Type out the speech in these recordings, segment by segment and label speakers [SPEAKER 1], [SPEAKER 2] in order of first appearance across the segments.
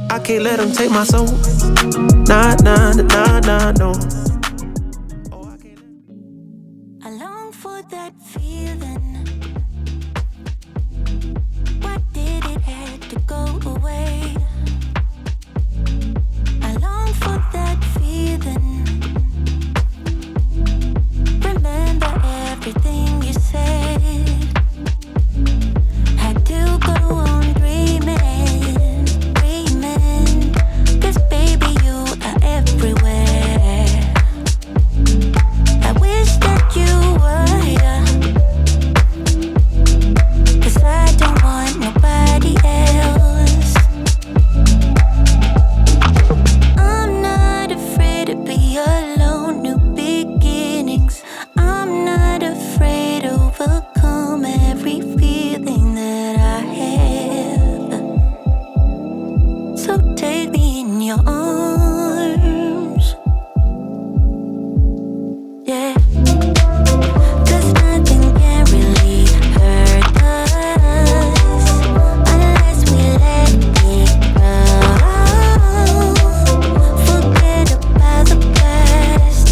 [SPEAKER 1] I can't let them take my soul. Nah, nah, nah, nah, no.
[SPEAKER 2] I long for that feeling. Why did it have to go away? I long for that feeling. Remember everything you said. Had to go on dreaming, dreaming. 'Cause baby, you are everywhere. I wish that you were here. 'Cause I don't want nobody else. I'm not afraid to be alone, new beginnings. I'm not afraid to overcome every feeling that I have. So take me in your arms, yeah. 'Cause nothing can really hurt us unless we let it go. Forget about the past.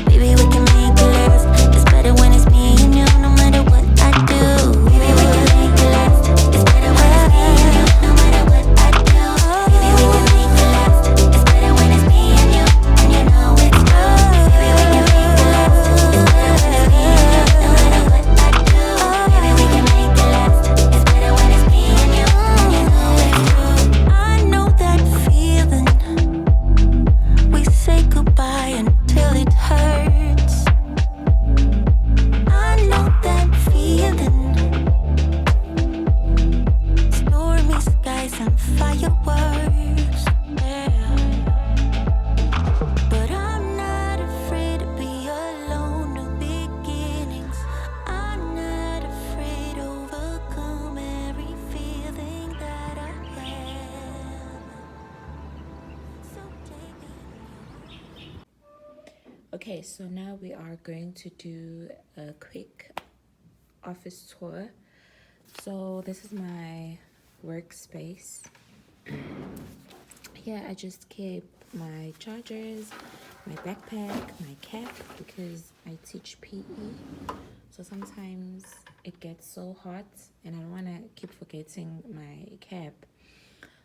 [SPEAKER 2] Baby, we can make it last. It's better when it's me and you, no matter what I do. Baby, we can make it last. It's better when it's me and you, no matter what I do. Baby, we can make it last. It's better when it's me and you, and you know it's true. Baby, we can make it last. It's better when it's me and you, no matter what I do. Baby, we can make it last. It's better when it's me and you, and you know it's true. I know that feeling. We say goodbye until it hurts. I know that feeling. Stormy skies and fireworks, yeah. But I'm not afraid to be alone, new beginnings. I'm not afraid to overcome every feeling that I have. So take me.
[SPEAKER 3] Okay, so now we are going to do a quick office tour. So this is my workspace. Here I just keep my chargers, my backpack, my cap, because I teach PE. So sometimes it gets so hot and I don't want to keep forgetting my cap.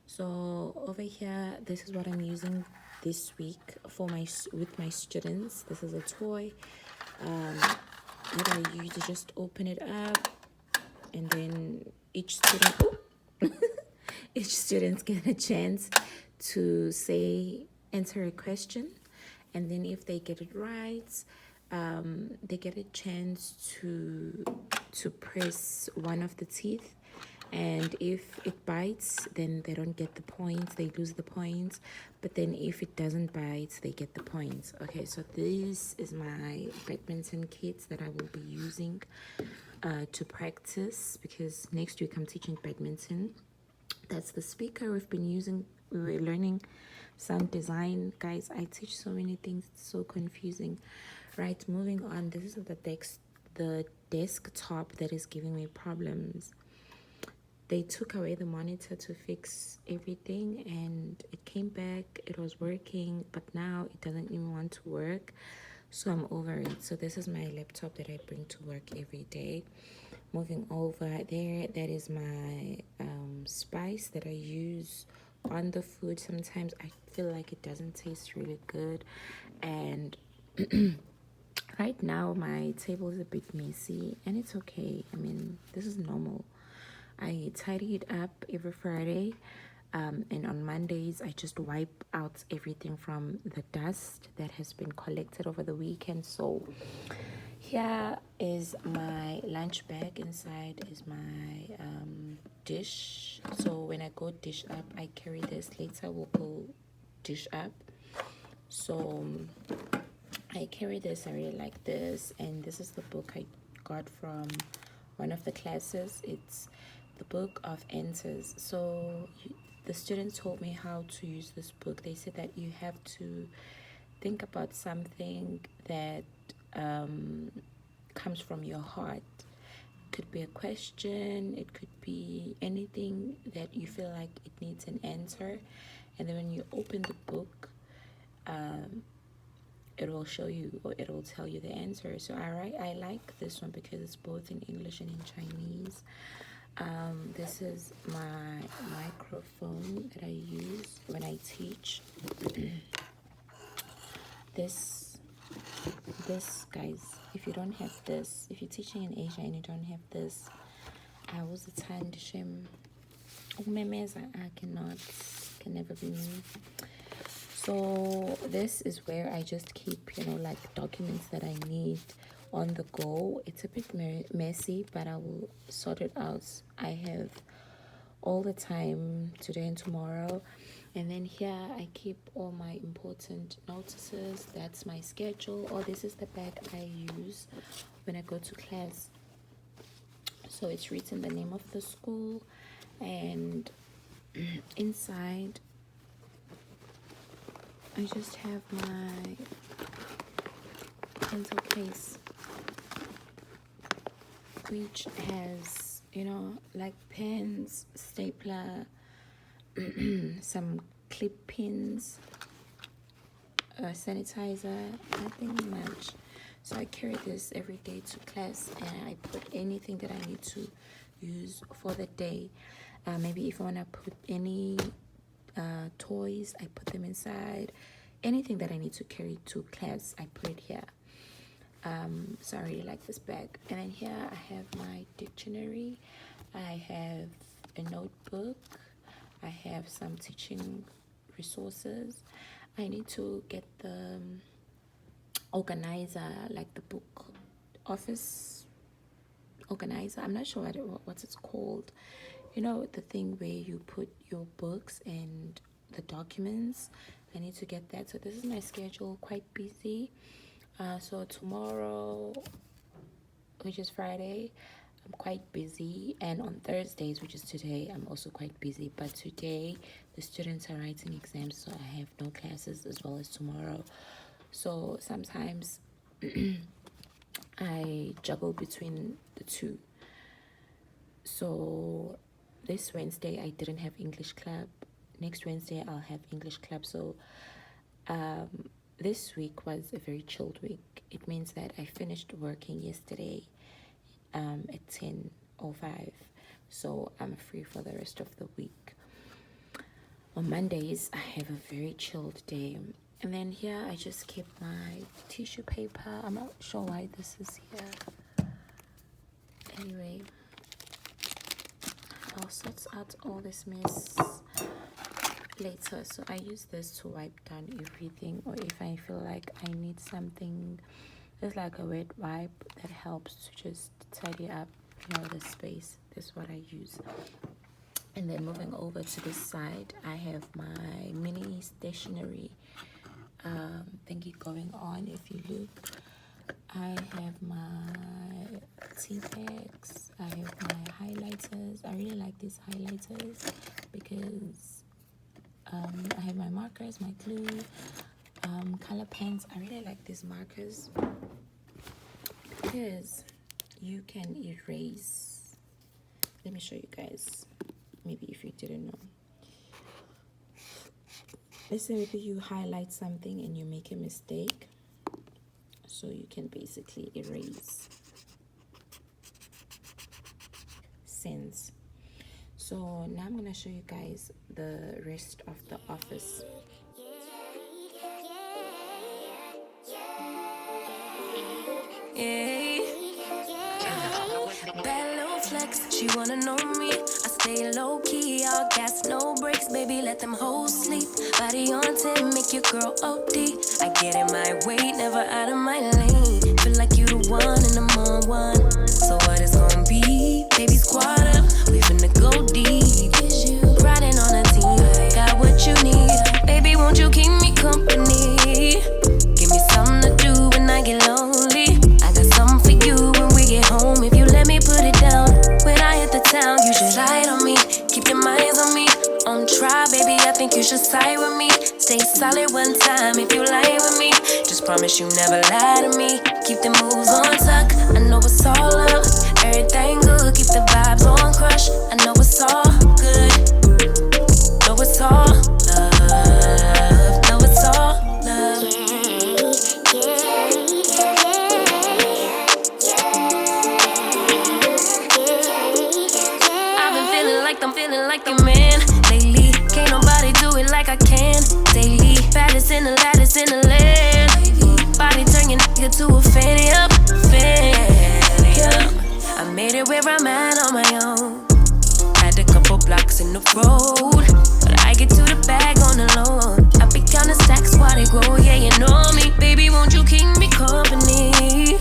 [SPEAKER 3] So over here, this is what I'm using this week with my students. This is a toy that I use to just open it up, and then each student get a chance to enter a question, and then if they get it right, they get a chance to press one of the teeth, and if it bites, then they don't get the points, they lose the points. But then if it doesn't bite, they get the points. Okay, so this is my badminton kit that I will be using to practice, because next week I'm teaching badminton. That's the speaker we've been using. We were learning sound design. Guys, I teach so many things, it's so confusing. Right, moving on. This is the desktop that is giving me problems. They took away the monitor to fix everything, and it came back, it was working, but now it doesn't even want to work. So I'm over it. So this is my laptop that I bring to work every day. Moving over there, that is my spice that I use on the food. Sometimes I feel like it doesn't taste really good, and right now my table is a bit messy, and it's okay. I mean, this is normal. I tidy it up every Friday, and on Mondays I just wipe out everything from the dust that has been collected over the weekend. So here is my lunch bag. Inside is my dish. So when I go dish up, I carry this. Later we'll go dish up. So I carry this. I really like this, and this is the book I got from one of the classes. It's the book of answers. So the students told me how to use this book. They said that you have to think about something that comes from your heart, could be a question, it could be anything that you feel like it needs an answer. And then when you open the book, it will show you, or it will tell you the answer. So I like this one because it's both in English and in Chinese. This is my microphone that I use when I teach. This guys, if you don't have this, if you're teaching in Asia and you don't have this, I was a time shame. I can never be me. So this is where I just keep, like documents that I need on the go. It's a bit messy, but I will sort it out. I have all the time today and tomorrow. And then here I keep all my important notices. That's my schedule. Or this is the bag I use when I go to class. So it's written the name of the school, and inside I just have my pencil case, which has, like pens, stapler, some clip pins, sanitizer, nothing much. So I carry this every day to class, and I put anything that I need to use for the day. Maybe if I want to put any toys, I put them inside. Anything that I need to carry to class, I put it here. So I really like this bag. And then here I have my dictionary, I have a notebook, I have some teaching resources. I need to get the organizer, like the book office organizer. I'm not sure what it's called. The thing where you put your books and the documents. I need to get that. So this is my schedule, quite busy. So tomorrow, which is Friday, I'm quite busy. And on Thursdays, which is today, I'm also quite busy. But today, the students are writing exams, so I have no classes, as well as tomorrow. So sometimes I juggle between the two. So this Wednesday, I didn't have English club. Next Wednesday, I'll have English club. So this week was a very chilled week. It means that I finished working yesterday at 10:05. So I'm free for the rest of the week. On Mondays, I have a very chilled day. And then here, I just keep my tissue paper. I'm not sure why this is here. Anyway, I'll sort out all this mess later. So I use this to wipe down everything, or if I feel like I need something, there's like a wet wipe that helps to just tidy up, the space. That's what I use. And then moving over to this side, I have my mini stationery thingy going on. If you look, I have my tea bags, I have my highlighters. I really like these highlighters because I have my markers, my glue, color pens. I really like these markers because you can erase. Let me show you guys, maybe if you didn't know. Let's say maybe you highlight something and you make a mistake, so you can basically erase. Sense. So now I'm gonna show you guys the rest of the office.
[SPEAKER 2] Bad little flex, she wanna know me. I stay low key, all gas, no brakes, baby, let them hoes sleep. Body on 10, make your girl OD. I get in my way, never out of my lane. Feel like you the one and I'm on one. So what it's gonna be? Baby, squad up, we finna go deep. Riding on a team, got what you need. Baby, won't you keep me company? Give me something to do when I get lonely. I got something for you when we get home. If you let me put it down, when I hit the town, you should slide on me. Keep your minds on me. On try, baby, I think you should side with me. Stay solid one time if you lie with me. Just promise you never lie to me. Keep the moves on tuck, I know it's all up. Everything good. been the latest in the land. Body turn your nigga to a fanny up, fanny up. I made it where I'm at on my own. Had a couple blocks in the road, but I get to the bag on the loan. I be counting stacks while they grow, yeah, you know me. Baby, won't you keep me company?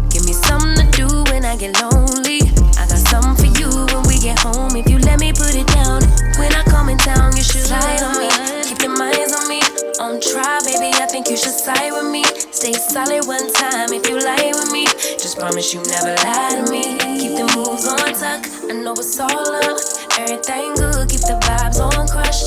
[SPEAKER 2] Give me something to do when I get lonely. I got something for you when we get home. If you let me put it down, when I come in town, you should slide on me. Keep your minds on me. On try, baby, I think you should side with me. Stay solid one time if you lie with me. Just promise you never lie to me. Keep the moves on tuck, I know it's all up. Everything good, keep the vibes on crush.